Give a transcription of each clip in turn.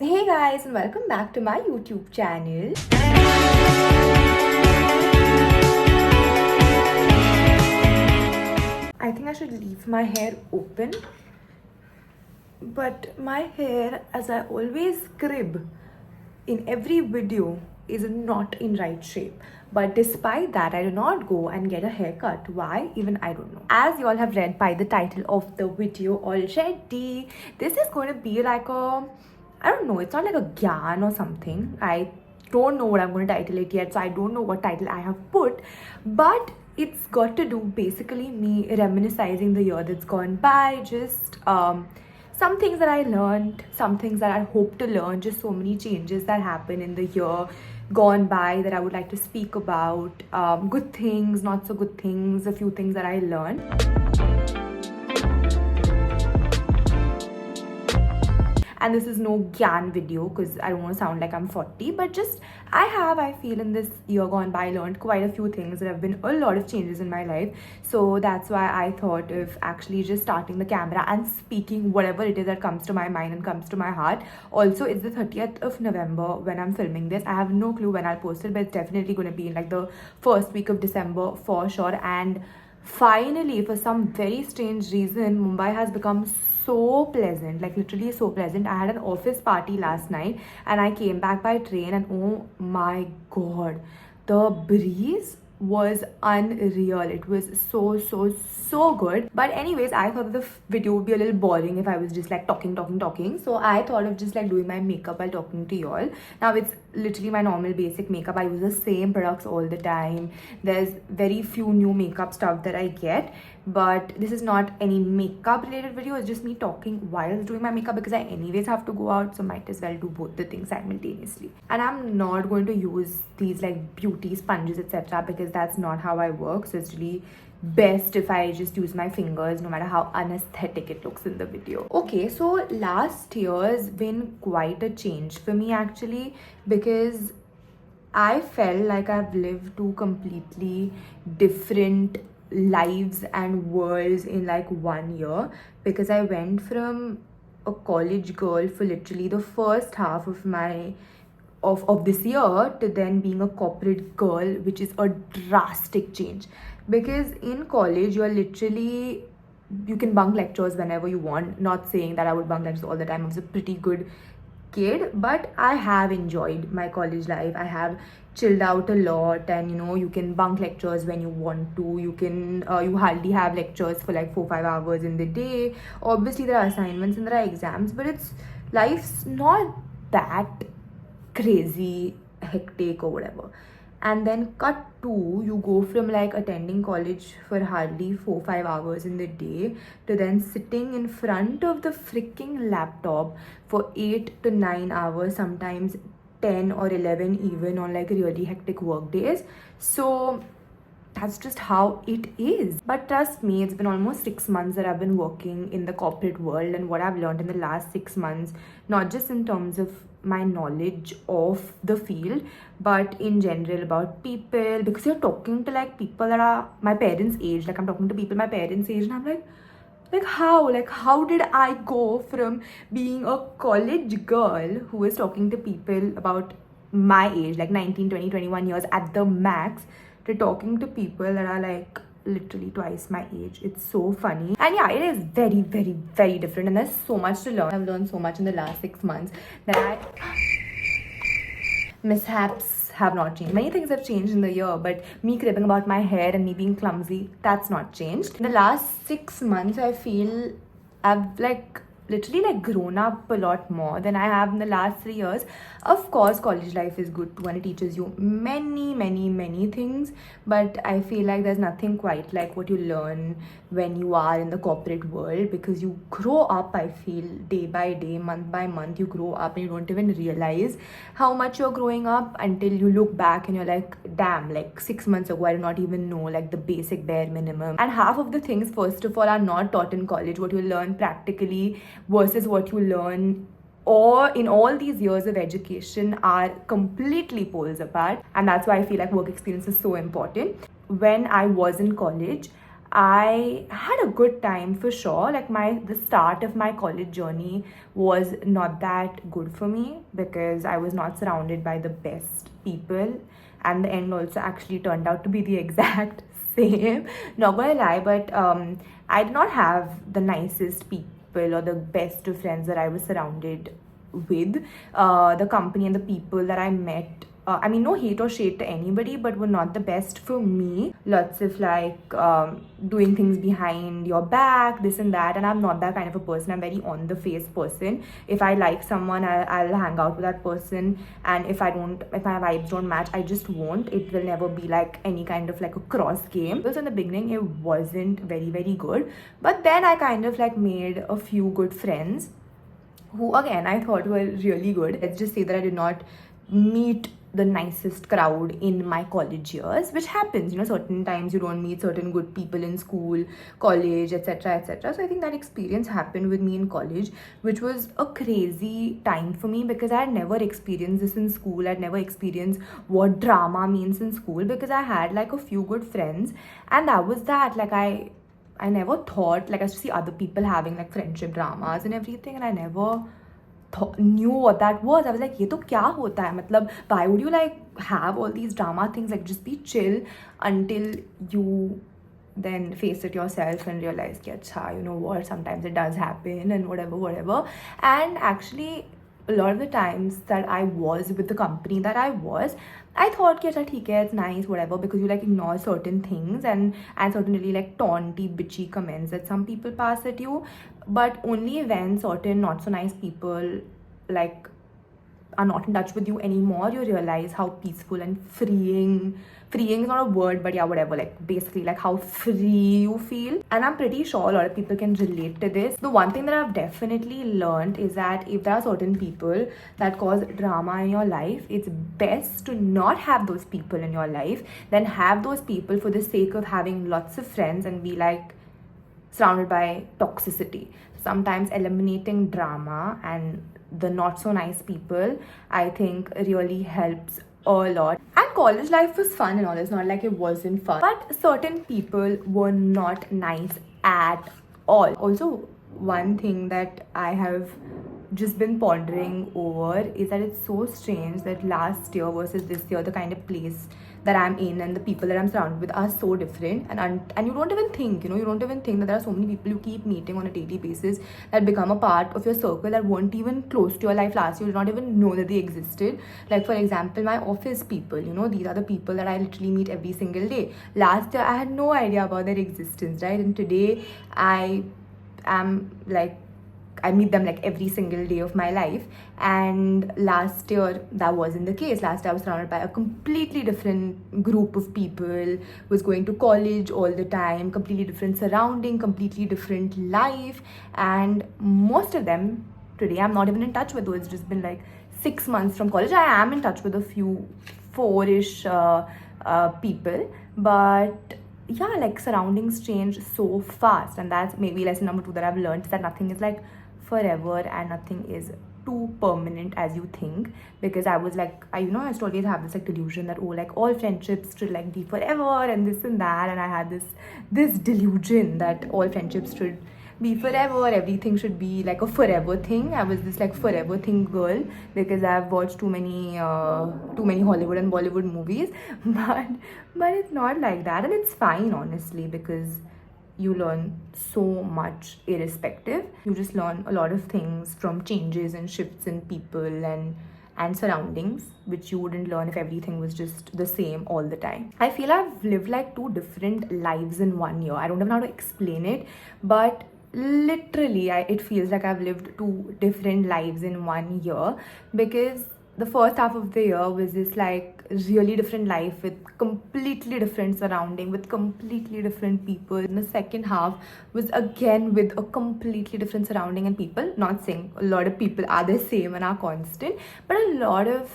Hey guys, and welcome back to my YouTube channel. I think I should leave my hair open, but my hair, as I always crib in every video, is not in right shape. But despite that, I do not go and get a haircut. Why? Even I don't know. As you all have read by the title of the video already, this is going to be like I don't know, it's not like a gyan or something. I don't know what I'm going to title it yet, so I don't know what title I have put, but it's got to do basically me reminiscing the year that's gone by, just some things that I learned, some things that I hope to learn, just so many changes that happen in the year gone by that I would like to speak about. Good things, not so good things, a few things that I learned. And this is no gyan video because I don't want to sound like I'm 40, but just I feel in this year gone by learned quite a few things. There have been a lot of changes in my life, so that's why I thought of actually just starting the camera and speaking whatever it is that comes to my mind and comes to my heart. Also, it's the 30th of November when I'm filming this. I have no clue when I'll post it, but it's definitely going to be in like the first week of December for sure. And finally, for some very strange reason, Mumbai has become so pleasant, like literally so pleasant. I had an office party last night and I came back by train, and oh my god, the breeze was unreal. It was so good. But anyways, I thought the video would be a little boring if I was just like talking. So I thought of just like doing my makeup while talking to y'all. Now it's literally my normal basic makeup. I use the same products all the time. There's very few new makeup stuff that I get, but this is not any makeup related video. It's just me talking while doing my makeup because I anyways have to go out, so might as well do both the things simultaneously. And I'm not going to use these like beauty sponges etc because that's not how I work. So it's really best if I just use my fingers, no matter how unaesthetic it looks in the video. Okay, so last year's been quite a change for me actually, because I felt like I've lived two completely different lives and worlds in like 1 year, because I went from a college girl for literally the first half of my of this year to then being a corporate girl, which is a drastic change. Because in college you are literally, you can bunk lectures whenever you want. Not saying that I would bunk lectures all the time. I was a pretty good kid, but I have enjoyed my college life. I have chilled out a lot, and you can bunk lectures when you want to. You can you hardly have lectures for like 4-5 hours in the day. Obviously there are assignments and there are exams, but life's not that crazy hectic or whatever. And then cut to, you go from like attending college for hardly 4-5 hours in the day to then sitting in front of the freaking laptop for 8 to 9 hours, sometimes 10 or 11 even on like really hectic work days. So that's just how it is. But trust me, it's been almost 6 months that I've been working in the corporate world, and what I've learned in the last 6 months, not just in terms of my knowledge of the field, but in general about people, because you're talking to like people that are my parents' age. Like I'm talking to people my parents' age, and I'm like how did I go from being a college girl who is talking to people about my age, like 19, 20, 21 years at the max, to talking to people that are like literally twice my age. It's so funny. And yeah, it is very different, and there's so much to learn. I've learned so much in the last 6 months that mishaps have not changed. Many things have changed in the year, but me cribbing about my hair and me being clumsy, that's not changed. In the last 6 months, I feel I've like literally like grown up a lot more than I have in the last 3 years. Of course, college life is good when it teaches you many things, but I feel like there's nothing quite like what you learn when you are in the corporate world, because you grow up, I feel, day by day, month by month. You grow up and you don't even realize how much you're growing up until you look back and you're like, damn, like 6 months ago I did not even know like the basic bare minimum. And half of the things, first of all, are not taught in college. What you learn practically versus what you learn or in all these years of education are completely poles apart. And that's why I feel like work experience is so important. When I was in college, I had a good time for sure. Like the start of my college journey was not that good for me because I was not surrounded by the best people, and the end also actually turned out to be the exact same. Not gonna lie, but I did not have the nicest people or the best of friends that I was surrounded with. The company and the people that I met, I mean, no hate or shade to anybody, but were not the best for me. Lots of doing things behind your back, this and that. And I'm not that kind of a person. I'm very on the face person. If I like someone, I'll hang out with that person. And if my vibes don't match, I just won't. It will never be like any kind of like a cross game. Because in the beginning, it wasn't very, very good. But then I kind of like made a few good friends who again I thought were really good. Let's just say that I did not meet the nicest crowd in my college years, which happens, certain times you don't meet certain good people in school, college, etc., etc. So I think that experience happened with me in college, which was a crazy time for me because I had never experienced this in school. I'd never experienced what drama means in school because I had like a few good friends, and that was that. Like I never thought, like I used to see other people having like friendship dramas and everything, and I never knew what that was. I was like, ये तो क्या होता है? मतलब, why would you like have all these drama things? Like just be chill until you then face it yourself and realize कि अच्छा, you know what, sometimes it does happen and whatever. And actually, a lot of the times that I was with the company that I was, I thought कि अच्छा ठीक है, it's nice, whatever, because you like ignore certain things and certain really like taunty, bitchy comments that some people pass at you, but only when certain not so nice people like are not in touch with you anymore, you realize how peaceful and freeing is not a word, but yeah, whatever, like basically like how free you feel. And I'm pretty sure a lot of people can relate to this. The one thing that I've definitely learned is that if there are certain people that cause drama in your life, it's best to not have those people in your life than have those people for the sake of having lots of friends and be like surrounded by toxicity. Sometimes eliminating drama and the not so nice people, I think, really helps a lot. And college life was fun and all. It's not like it wasn't fun, but certain people were not nice at all. Also, one thing that I have just been pondering over is that it's so strange that last year versus this year, the kind of place that I'm in and the people that I'm surrounded with are so different. And you don't even think, you don't even think that there are so many people you keep meeting on a daily basis that become a part of your circle that weren't even close to your life last year. You did not even know that they existed. Like, for example, my office people, these are the people that I literally meet every single day. Last year, I had no idea about their existence, right? And today, I meet them like every single day of my life. And last year that wasn't the case. Last year I was surrounded by a completely different group of people, was going to college all the time, completely different surrounding, completely different life. And most of them today I'm not even in touch with, though it's just been like 6 months from college. I am in touch with a few 4-ish people, but yeah, like surroundings change so fast. And that's maybe lesson number 2 that I've learned, is that nothing is like forever and nothing is too permanent as you think. Because I was like, I used to always have this like delusion that, oh, like all friendships should like be forever and this and that. And I had this delusion that all friendships should be forever, everything should be like a forever thing. I was this like forever thing girl because I've watched too many Hollywood and Bollywood movies. But it's not like that, and it's fine honestly, because you learn so much irrespective. You just learn a lot of things from changes and shifts in people and surroundings, which you wouldn't learn if everything was just the same all the time. I feel I've lived like 2 different lives in 1 year. I don't even know how to explain it, but literally it feels like I've lived 2 different lives in 1 year, because the first half of the year was this like really different life with completely different surrounding, with completely different people. And the second half was again with a completely different surrounding and people. Not saying a lot of people are the same and are constant, but a lot of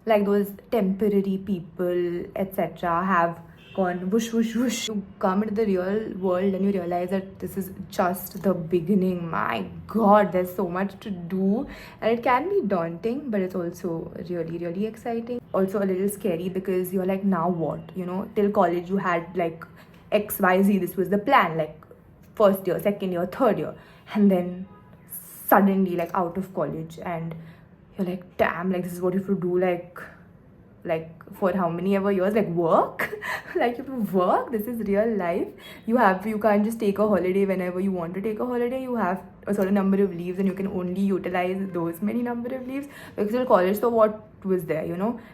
like those temporary people, etc., have gone whoosh whoosh whoosh. You come into the real world and you realize that this is just the beginning. My god, there's so much to do, and it can be daunting, but it's also really, really exciting. Also a little scary, because you're like, now what? Till college you had like XYZ, this was the plan, like first year, second year, third year. And then suddenly, like out of college, and you're like, damn, like this is what you have to do, like for how many ever years, like work. Like you have to work. This is real life. You can't just take a holiday whenever you want to take a holiday. You have a certain number of leaves and you can only utilize those many number of leaves. Because in college, so what was there,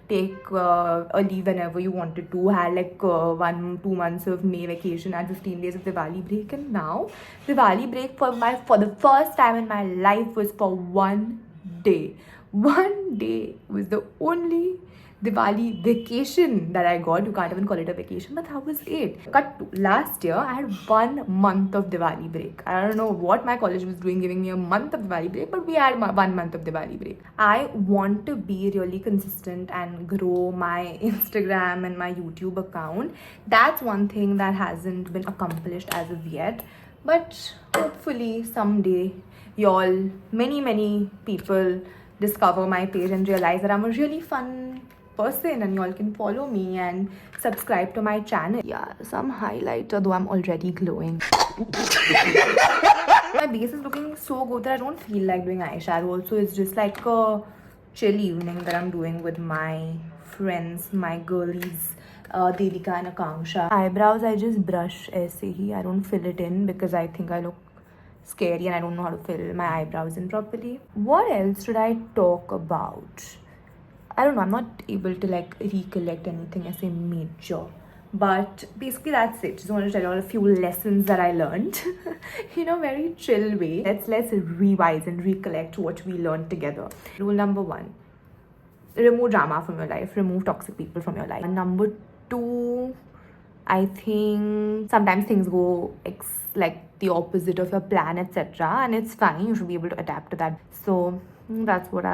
take a leave whenever you wanted to, had like 1-2 months of May vacation and 15 days of Diwali break. And now Diwali break for the first time in my life was for 1 day. 1 day was the only Diwali vacation that I got. You can't even call it a vacation, but that was it. Cut to last year, I had 1 month of Diwali break. I don't know what my college was doing, giving me a month of Diwali break, but we had 1 month of Diwali break. I want to be really consistent and grow my Instagram and my YouTube account. That's one thing that hasn't been accomplished as of yet, but hopefully someday y'all, many people discover my page and realize that I'm a really fun person and y'all can follow me and subscribe to my channel. Yeah, some highlighter, though I'm already glowing. My base is looking so good that I don't feel like doing eyeshadow. Also, it's just like a chill evening that I'm doing with my friends, my girlies, Devika and Akanksha. Eyebrows, I just brush aise hi. I don't fill it in because I think I look scary and I don't know how to fill my eyebrows in properly. What else should I talk about? I don't know, I'm not able to like recollect anything as a major, but basically that's it. Just want to tell you all a few lessons that I learned in a very chill way. Let's revise and recollect what we learned together. Rule number 1, remove drama from your life, remove toxic people from your life. And number 2, I think sometimes things go like the opposite of your plan, etc., and it's fine. You should be able to adapt to that. So that's what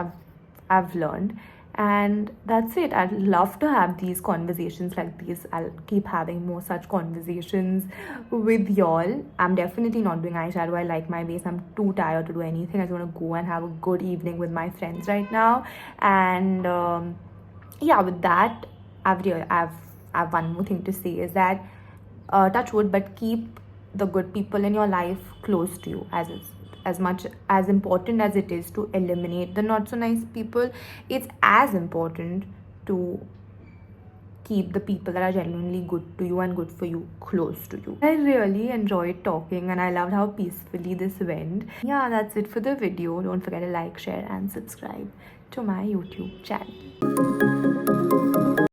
I've learned. And that's it. I'd love to have these conversations like these. I'll keep having more such conversations with y'all. I'm definitely not doing eyeshadow. I like my base. I'm too tired to do anything. I just want to go and have a good evening with my friends right now. And yeah, with that, I've one more thing to say is that touch wood, but keep the good people in your life close to you. As much as important as it is to eliminate the not so nice people, it's as important to keep the people that are genuinely good to you and good for you close to you. I really enjoyed talking and I loved how peacefully this went. Yeah, that's it for the video. Don't forget to like, share and subscribe to my YouTube channel.